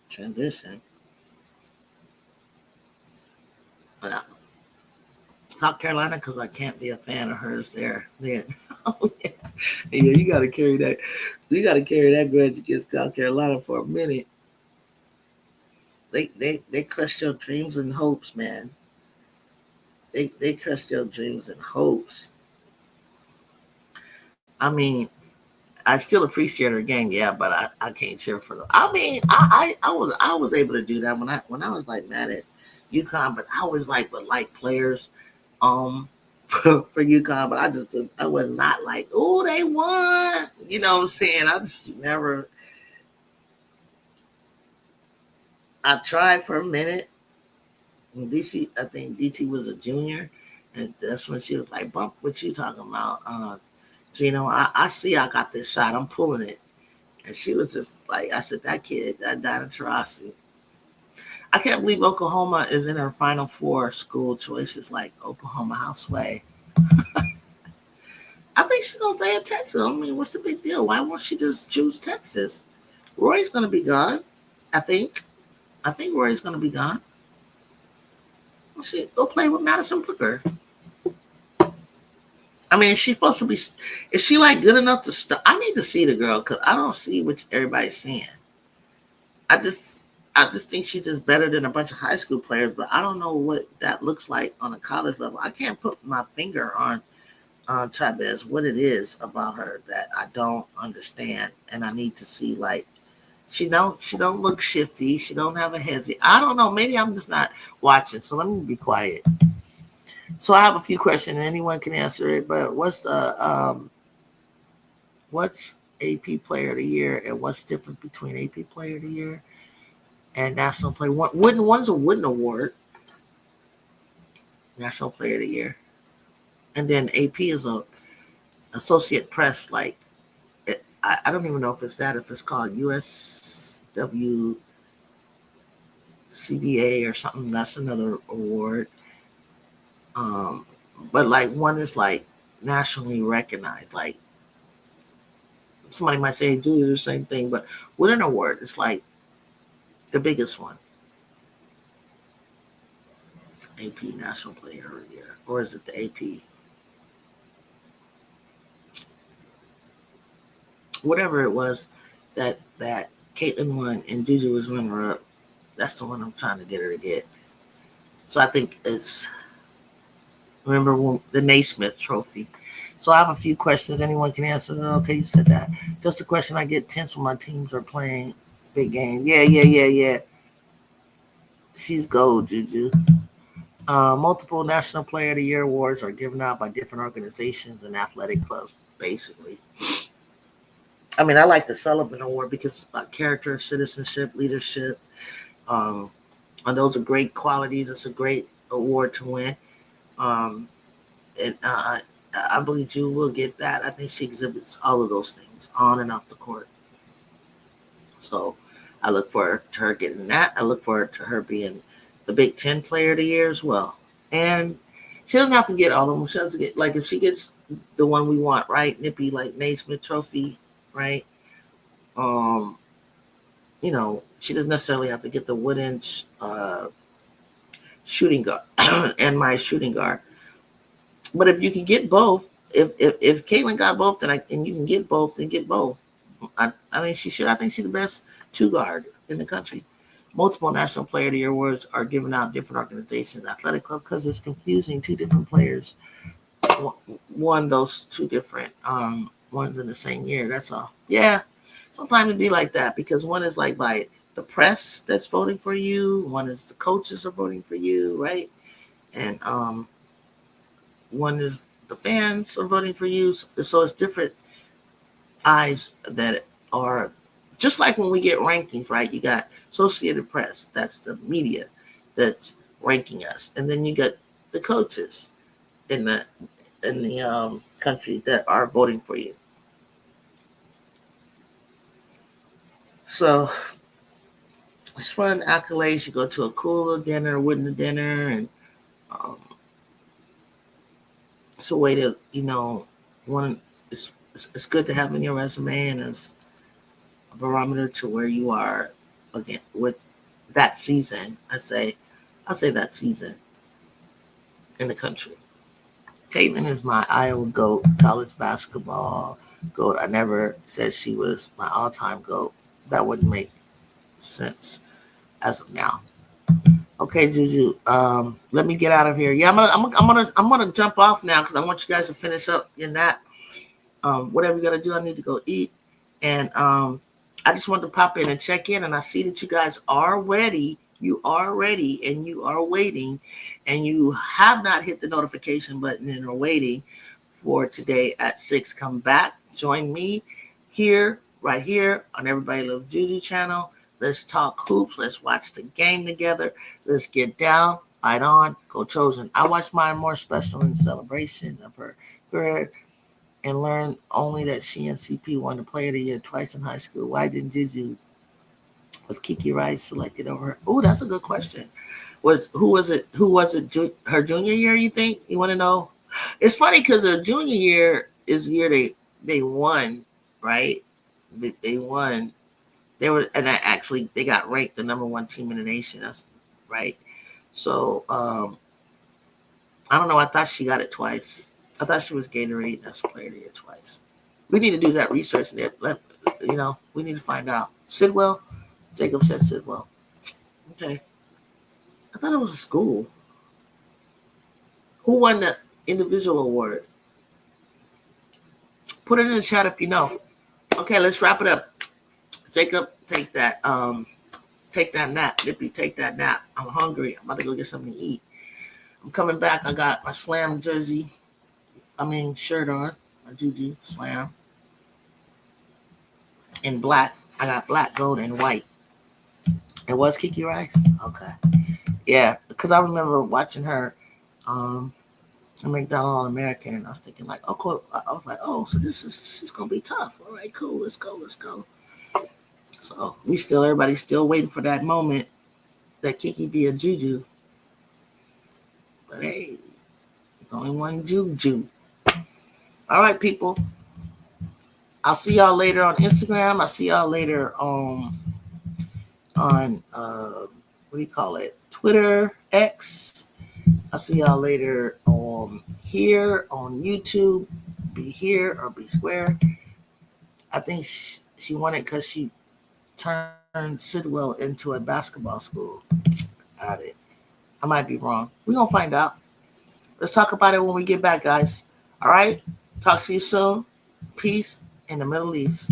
transition. South Carolina, because I can't be a fan of hers there. Then, oh yeah, you got to carry that. You got to carry that grudge against South Carolina for a minute. They crushed your dreams and hopes, man. They crushed your dreams and hopes. I mean, I still appreciate her game, yeah, but I can't cheer for them. I mean, I was able to do that when I was like mad at UConn, but I was like with like players for UConn, but I was not like, oh, they won. You know what I'm saying? I just never. I tried for a minute. And DC, I think DT was a junior, and that's when she was like, "Bump, what you talking about, Gino? I see, I got this shot. I'm pulling it." And she was just like, I said, that kid, that Diana Taurasi. I can't believe Oklahoma is in her Final Four school choices like Oklahoma Houseway. I think she's gonna stay in Texas. I mean, what's the big deal? Why won't she just choose Texas? Roy's gonna be gone. I think. I think Roy's gonna be gone. She go play with Madison Booker. I mean, she's supposed to be. Is she like good enough to start? I need to see the girl because I don't see what everybody's saying. I just, I just think she's just better than a bunch of high school players, but I don't know what that looks like on a college level. I can't put my finger on Chavez, what it is about her that I don't understand, and I need to see. Like, she don't look shifty. She don't have a hezzy. I don't know. Maybe I'm just not watching. So let me be quiet. So I have a few questions, and anyone can answer it. But what's AP Player of the Year, and what's different between AP Player of the Year and National Player? One's a Wooden Award, National Player of the Year, and then AP is a Associate Press. Like, I don't even know if it's that. If it's called USW CBA or something, that's another award. But like one is like nationally recognized. Like somebody might say, do the same thing, but with an award, it's like the biggest one. AP National Player of the Year, or is it the AP? Whatever it was that Caitlin won and Juju was runner up. That's the one I'm trying to get her to get. So I think it's remember when the Naismith Trophy. So I have a few questions. Anyone can answer them. Okay, you said that. Just a question. I get tense when my teams are playing big game. Yeah. She's gold, Juju. Multiple National Player of the Year awards are given out by different organizations and athletic clubs, basically. I mean, I like the Sullivan Award because it's about character, citizenship, leadership. And those are great qualities. It's a great award to win. And I believe Ju will get that. I think she exhibits all of those things on and off the court. So I look forward to her getting that. I look forward to her being the Big Ten Player of the Year as well. And she doesn't have to get all of them. She doesn't get, like, if she gets the one we want, right? Nippy, like Naismith Trophy, right? She doesn't necessarily have to get the wooden shooting guard and my shooting guard. But if you can get both, if Caitlin got both, and you can get both, then get both. I think she should. I think she's the best two guard in the country. Multiple National Player of the Year awards are given out different organizations, athletic club, because it's confusing. Two different players won those two different ones in the same year. That's all. Yeah, sometimes it'd be like that because one is like by the press that's voting for you, one is the coaches are voting for you, right? And one is the fans are voting for you. So it's different eyes that are just like when we get rankings, right? You got Associated Press, that's the media that's ranking us, and then you got the coaches in the country that are voting for you. So it's fun accolades. You go to a cool dinner, wooden dinner, and it's a way to, it's good to have in your resume, and it's a barometer to where you are again with that season. I'll say that season in the country. Caitlin is my Iowa GOAT, college basketball GOAT. I never said she was my all-time GOAT. That wouldn't make sense. as of now. Okay, Juju. Let me get out of here. Yeah, I'm gonna jump off now because I want you guys to finish up your nap. Whatever you gotta do, I need to go eat. And I just wanted to pop in and check in, and I see that you guys are ready. You are ready, and you are waiting, and you have not hit the notification button and are waiting for today at 6. Come back, join me here, right here on Everybody Loves Juju channel. Let's talk hoops. Let's watch the game together. Let's get down, fight on, go Chosen. I watched mine more special in celebration of her career and learned only that she and CP won the Player of the Year twice in high school. Why didn't Juju? Was Kiki Rice selected over her? Oh, that's a good question. Who was it? Her junior year? You think? You want to know? It's funny because her junior year is the year they won, right? They won. They were, and they got ranked the number 1 team in the nation. That's right. So I don't know. I thought she got it twice. I thought she was Gatorade as Player of the Year twice. We need to do that research. We need to find out. Sidwell. Jacob said Sidwell. Okay. I thought it was a school. Who won the individual award? Put it in the chat if you know. Okay, let's wrap it up. Jacob, take that nap. Lippy, take that nap. I'm hungry. I'm about to go get something to eat. I'm coming back. I got my Slam jersey. Shirt on. My Juju Slam. In black. I got black, gold, and white. It was Kiki Rice? Okay. Yeah, because I remember watching her McDonald All-American, and I was thinking like, so she's going to be tough. All right, cool. Let's go. So everybody's still waiting for that moment that Kiki be a Juju. But hey, it's only one Juju. All right, people. I'll see y'all later on Instagram. I'll see y'all later on Twitter, X. I'll see y'all later here on YouTube. Be here or be square. I think she won it because she turned Sidwell into a basketball school. Got it. I might be wrong. We're going to find out. Let's talk about it when we get back, guys. All right? Talk to you soon. Peace in the Middle East.